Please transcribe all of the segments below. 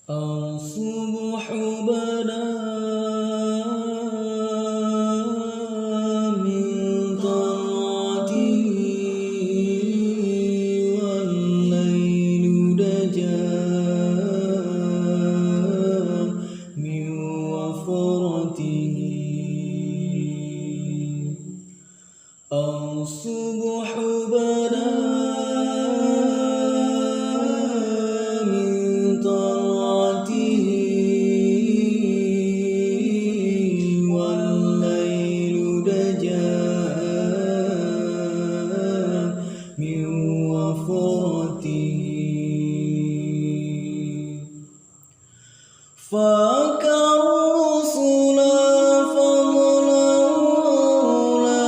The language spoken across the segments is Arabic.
الصبح بدا من طلعته والليل دجى من وفرته. الصبح بدا من طلعته والليل دجى من وفرته. فاك الرسل فضلا وأولى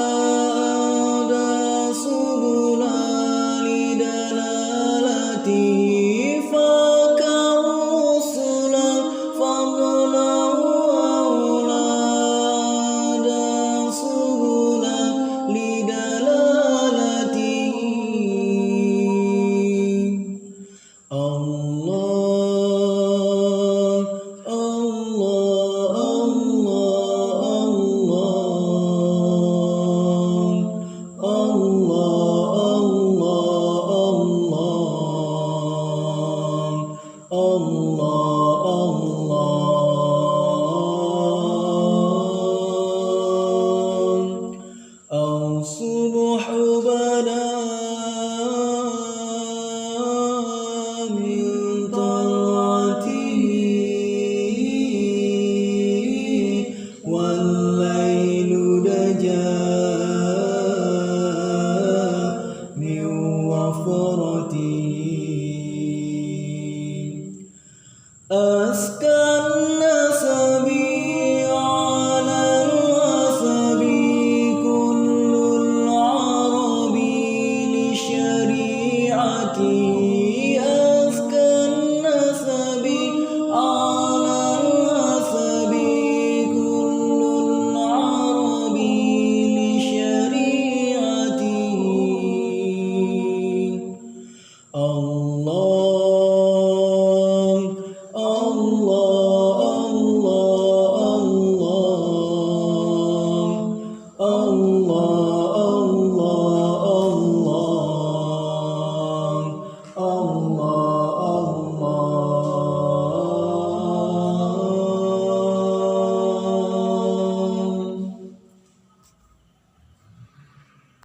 سبلا لدلالته. فاك الرسل فضلا وأولى سبلا لدلالته. الصبح بدا من طلعته والليل دجى من وفرته. أسكى